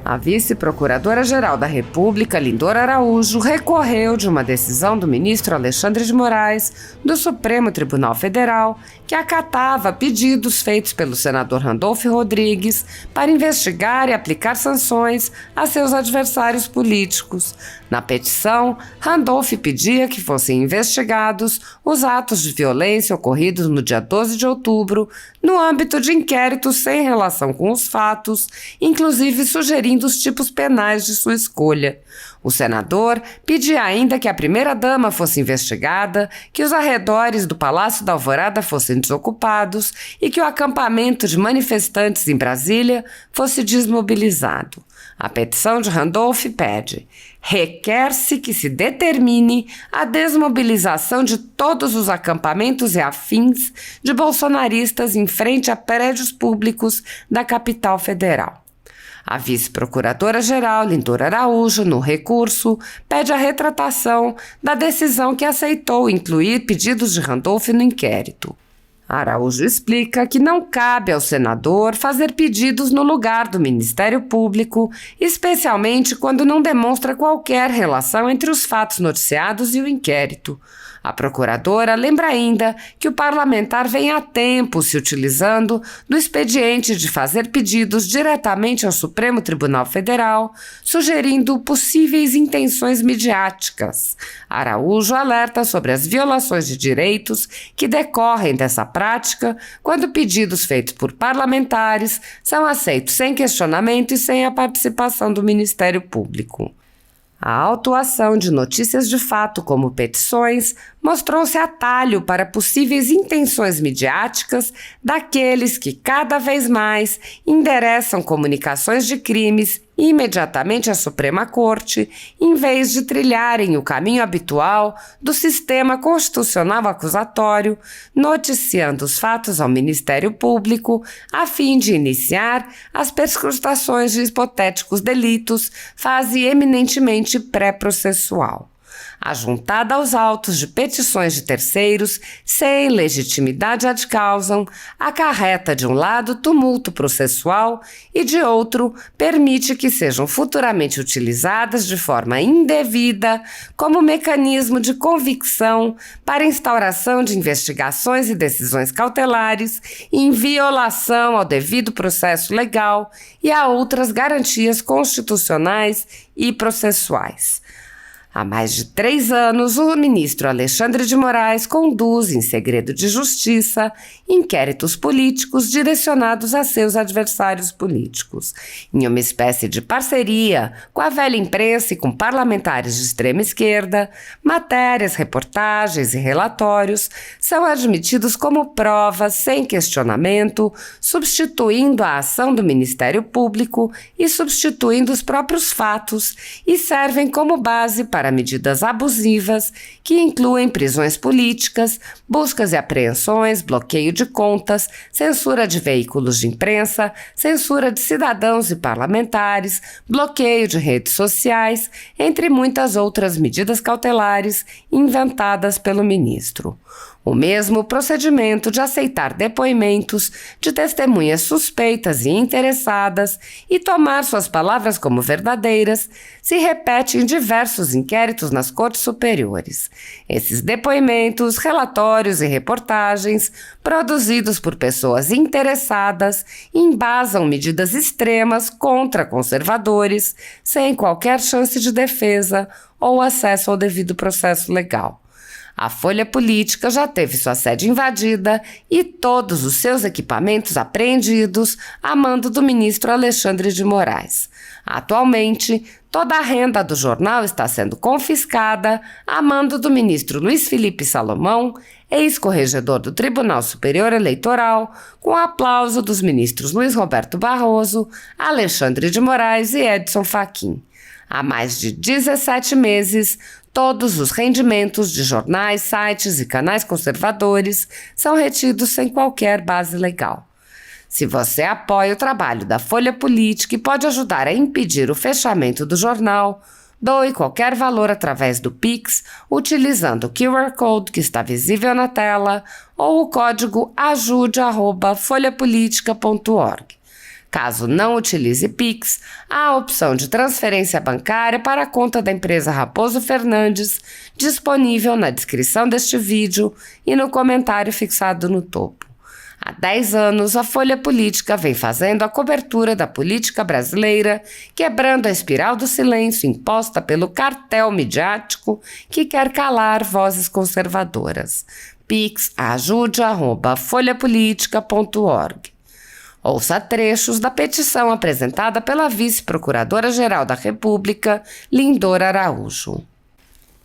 A vice-procuradora-geral da República, Lindora Araújo, recorreu de uma decisão do ministro Alexandre de Moraes do Supremo Tribunal Federal que acatava pedidos feitos pelo senador Randolfo Rodrigues para investigar e aplicar sanções a seus adversários políticos. Na petição, Randolph pedia que fossem investigados os atos de violência ocorridos no dia 12 de outubro, no âmbito de inquéritos sem relação com os fatos, inclusive sugerindo os tipos penais de sua escolha. O senador pedia ainda que a primeira-dama fosse investigada, que os arredores do Palácio da Alvorada fossem desocupados e que o acampamento de manifestantes em Brasília fosse desmobilizado. A petição de Randolph pede: requer-se que se determine a desmobilização de todos os acampamentos e afins de bolsonaristas em frente a prédios públicos da capital federal. A vice-procuradora-geral, Lindora Araújo, no recurso, pede a retratação da decisão que aceitou incluir pedidos de Randolph no inquérito. Araújo explica que não cabe ao senador fazer pedidos no lugar do Ministério Público, especialmente quando não demonstra qualquer relação entre os fatos noticiados e o inquérito. A procuradora lembra ainda que o parlamentar vem há tempo se utilizando do expediente de fazer pedidos diretamente ao Supremo Tribunal Federal, sugerindo possíveis intenções midiáticas. Araújo alerta sobre as violações de direitos que decorrem dessa prática quando pedidos feitos por parlamentares são aceitos sem questionamento e sem a participação do Ministério Público. A autuação de notícias de fato como petições mostrou-se atalho para possíveis intenções midiáticas daqueles que cada vez mais endereçam comunicações de crimes imediatamente à Suprema Corte, em vez de trilharem o caminho habitual do sistema constitucional acusatório, noticiando os fatos ao Ministério Público, a fim de iniciar as perscrutações de hipotéticos delitos, fase eminentemente pré-processual. Ajuntada aos autos de petições de terceiros, sem legitimidade ad causam, acarreta de um lado tumulto processual e de outro permite que sejam futuramente utilizadas de forma indevida como mecanismo de convicção para instauração de investigações e decisões cautelares em violação ao devido processo legal e a outras garantias constitucionais e processuais. Há mais de 3 anos, o ministro Alexandre de Moraes conduz, em segredo de justiça, inquéritos políticos direcionados a seus adversários políticos. Em uma espécie de parceria com a velha imprensa e com parlamentares de extrema esquerda, matérias, reportagens e relatórios são admitidos como provas sem questionamento, substituindo a ação do Ministério Público e substituindo os próprios fatos, e servem como base para medidas abusivas que incluem prisões políticas, buscas e apreensões, bloqueio de contas, censura de veículos de imprensa, censura de cidadãos e parlamentares, bloqueio de redes sociais, entre muitas outras medidas cautelares inventadas pelo ministro. O mesmo procedimento de aceitar depoimentos de testemunhas suspeitas e interessadas e tomar suas palavras como verdadeiras se repete em diversos inquéritos nas cortes superiores. Esses depoimentos, relatórios e reportagens, produzidos por pessoas interessadas, embasam medidas extremas contra conservadores, sem qualquer chance de defesa ou acesso ao devido processo legal. A Folha Política já teve sua sede invadida e todos os seus equipamentos apreendidos a mando do ministro Alexandre de Moraes. Atualmente, toda a renda do jornal está sendo confiscada a mando do ministro Luiz Felipe Salomão, ex-corregedor do Tribunal Superior Eleitoral, com aplauso dos ministros Luiz Roberto Barroso, Alexandre de Moraes e Edson Fachin. Há mais de 17 meses, todos os rendimentos de jornais, sites e canais conservadores são retidos sem qualquer base legal. Se você apoia o trabalho da Folha Política e pode ajudar a impedir o fechamento do jornal, doe qualquer valor através do Pix, utilizando o QR Code que está visível na tela ou o código ajude@folhapolitica.org. Caso não utilize Pix, há a opção de transferência bancária para a conta da empresa Raposo Fernandes, disponível na descrição deste vídeo e no comentário fixado no topo. Há 10 anos, a Folha Política vem fazendo a cobertura da política brasileira, quebrando a espiral do silêncio imposta pelo cartel midiático que quer calar vozes conservadoras. pix@ajude@folhapolitica.org. Ouça trechos da petição apresentada pela vice-procuradora-geral da República, Lindora Araújo.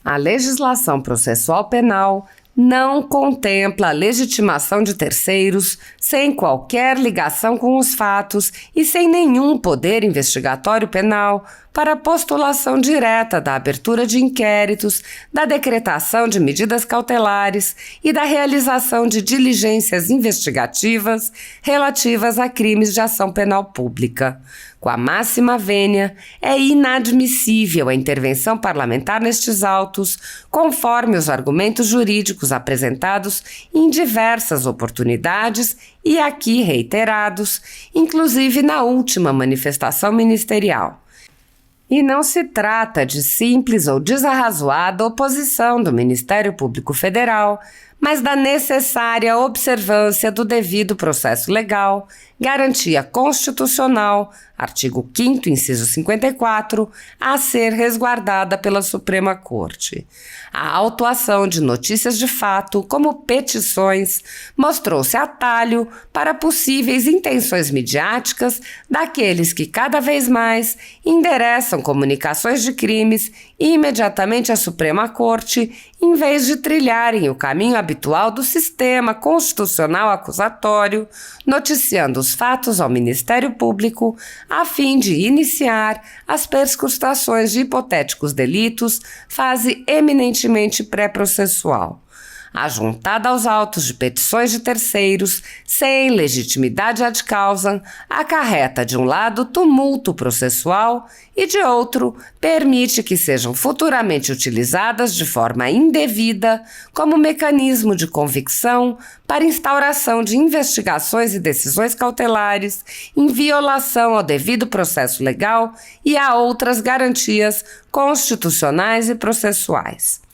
A legislação processual penal não contempla a legitimação de terceiros sem qualquer ligação com os fatos e sem nenhum poder investigatório penal para a postulação direta da abertura de inquéritos, da decretação de medidas cautelares e da realização de diligências investigativas relativas a crimes de ação penal pública. Com a máxima vênia, é inadmissível a intervenção parlamentar nestes autos, conforme os argumentos jurídicos apresentados em diversas oportunidades e aqui reiterados, inclusive na última manifestação ministerial. E não se trata de simples ou desarrazoada oposição do Ministério Público Federal, mas da necessária observância do devido processo legal, garantia constitucional, artigo 5º, inciso 54, a ser resguardada pela Suprema Corte. A autuação de notícias de fato, como petições, mostrou-se atalho para possíveis intenções midiáticas daqueles que cada vez mais endereçam comunicações de crimes imediatamente à Suprema Corte, em vez de trilharem o caminho habitual do sistema constitucional acusatório, noticiando os fatos ao Ministério Público, a fim de iniciar as perscrutações de hipotéticos delitos, fase eminentemente pré-processual. Ajuntada aos autos de petições de terceiros, sem legitimidade ad causam, acarreta de um lado tumulto processual e de outro permite que sejam futuramente utilizadas de forma indevida como mecanismo de convicção para instauração de investigações e decisões cautelares em violação ao devido processo legal e a outras garantias constitucionais e processuais.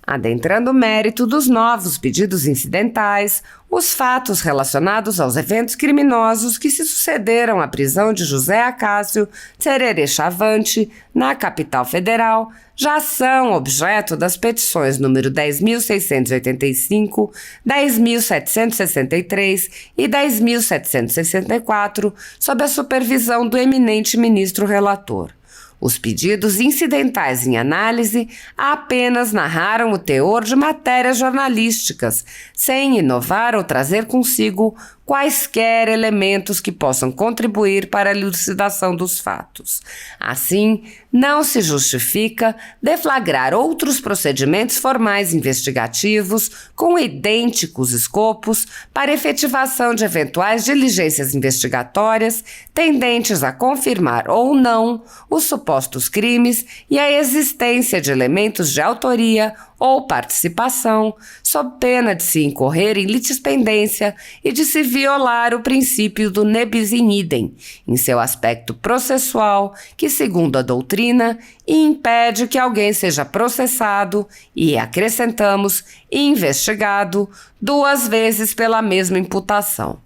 Adentrando o mérito dos novos pedidos incidentais, os fatos relacionados aos eventos criminosos que se sucederam à prisão de José Acácio Tererê Chavante, na capital federal, já são objeto das petições número 10.685, 10.763 e 10.764, sob a supervisão do eminente ministro relator. Os pedidos incidentais em análise apenas narraram o teor de matérias jornalísticas, sem inovar ou trazer consigo quaisquer elementos que possam contribuir para a elucidação dos fatos. Assim, não se justifica deflagrar outros procedimentos formais investigativos com idênticos escopos para efetivação de eventuais diligências investigatórias tendentes a confirmar ou não os supostos crimes e a existência de elementos de autoria ou participação, sob pena de se incorrer em litispendência e de se violar o princípio do nebis in idem, em seu aspecto processual, que, segundo a doutrina, impede que alguém seja processado e, acrescentamos, investigado 2 vezes pela mesma imputação.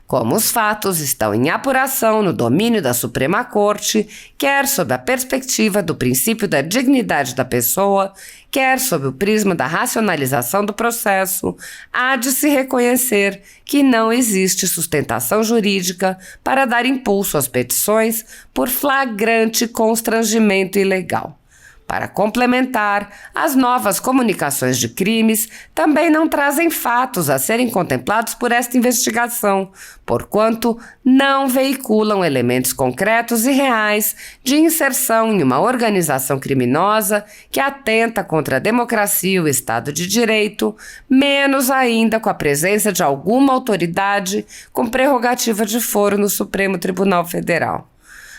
Como os fatos estão em apuração no domínio da Suprema Corte, quer sob a perspectiva do princípio da dignidade da pessoa, quer sob o prisma da racionalização do processo, há de se reconhecer que não existe sustentação jurídica para dar impulso às petições por flagrante constrangimento ilegal. Para complementar, as novas comunicações de crimes também não trazem fatos a serem contemplados por esta investigação, porquanto não veiculam elementos concretos e reais de inserção em uma organização criminosa que atenta contra a democracia e o Estado de Direito, menos ainda com a presença de alguma autoridade com prerrogativa de foro no Supremo Tribunal Federal.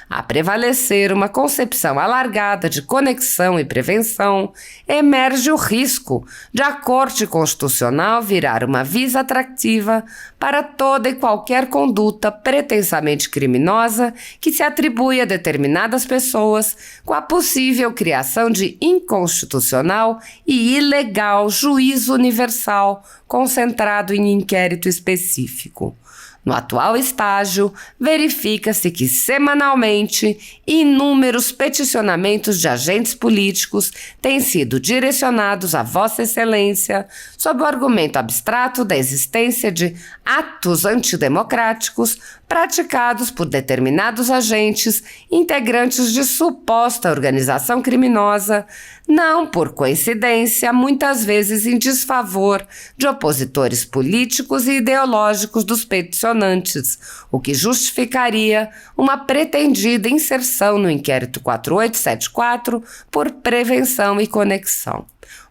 A prevalecer uma concepção alargada de conexão e prevenção, emerge o risco de a Corte Constitucional virar uma visa atrativa para toda e qualquer conduta pretensamente criminosa que se atribui a determinadas pessoas, com a possível criação de inconstitucional e ilegal juízo universal concentrado em inquérito específico. No atual estágio, verifica-se que, semanalmente, inúmeros peticionamentos de agentes políticos têm sido direcionados a Vossa Excelência sob o argumento abstrato da existência de atos antidemocráticos praticados por determinados agentes integrantes de suposta organização criminosa, não por coincidência, muitas vezes em desfavor de opositores políticos e ideológicos dos peticionantes, o que justificaria uma pretendida inserção no inquérito 4874 por prevenção e conexão.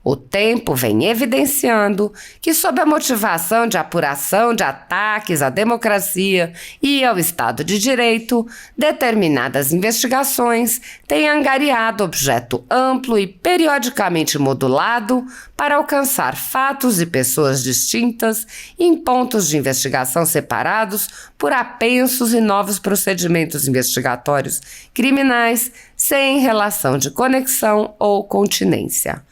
O tempo vem evidenciando que, sob a motivação de apuração de ataques à democracia e ao Estado de Direito, determinadas investigações têm angariado objeto amplo e periodicamente modulado para alcançar fatos e pessoas distintas em pontos de investigação separados por apensos e novos procedimentos investigatórios criminais sem relação de conexão ou continência.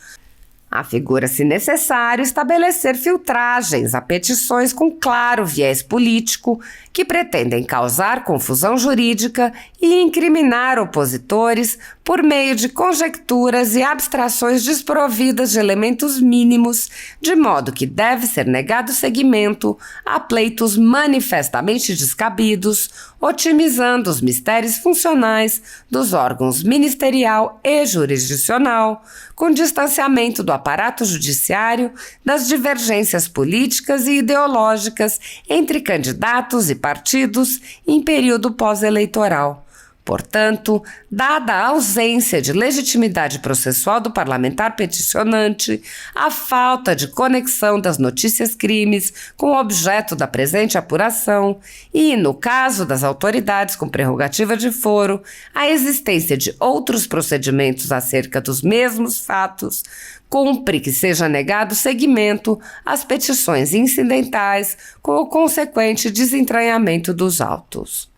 Afigura-se necessário estabelecer filtragens a petições com claro viés político que pretendem causar confusão jurídica e incriminar opositores por meio de conjecturas e abstrações desprovidas de elementos mínimos, de modo que deve ser negado seguimento a pleitos manifestamente descabidos, otimizando os mistérios funcionais dos órgãos ministerial e jurisdicional, com distanciamento do aparato judiciário das divergências políticas e ideológicas entre candidatos e partidos em período pós-eleitoral. Portanto, dada a ausência de legitimidade processual do parlamentar peticionante, a falta de conexão das notícias-crimes com o objeto da presente apuração e, no caso das autoridades com prerrogativa de foro, a existência de outros procedimentos acerca dos mesmos fatos, cumpre que seja negado seguimento às petições incidentais com o consequente desentranhamento dos autos.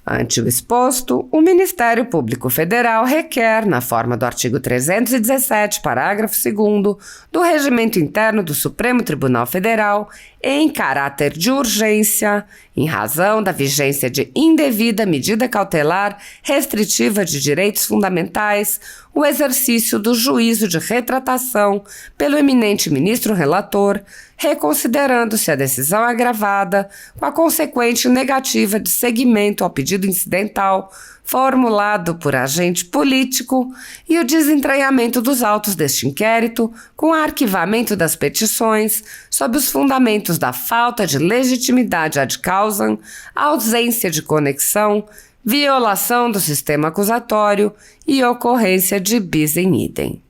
Ante o exposto, o Ministério Público Federal requer, na forma do artigo 317, parágrafo 2º, do Regimento Interno do Supremo Tribunal Federal, em caráter de urgência, em razão da vigência de indevida medida cautelar restritiva de direitos fundamentais, o exercício do juízo de retratação pelo eminente ministro relator, reconsiderando-se a decisão agravada com a consequente negativa de seguimento ao pedido incidental formulado por agente político e o desentranhamento dos autos deste inquérito com o arquivamento das petições sob os fundamentos da falta de legitimidade ad causam, ausência de conexão, violação do sistema acusatório e ocorrência de bis in idem.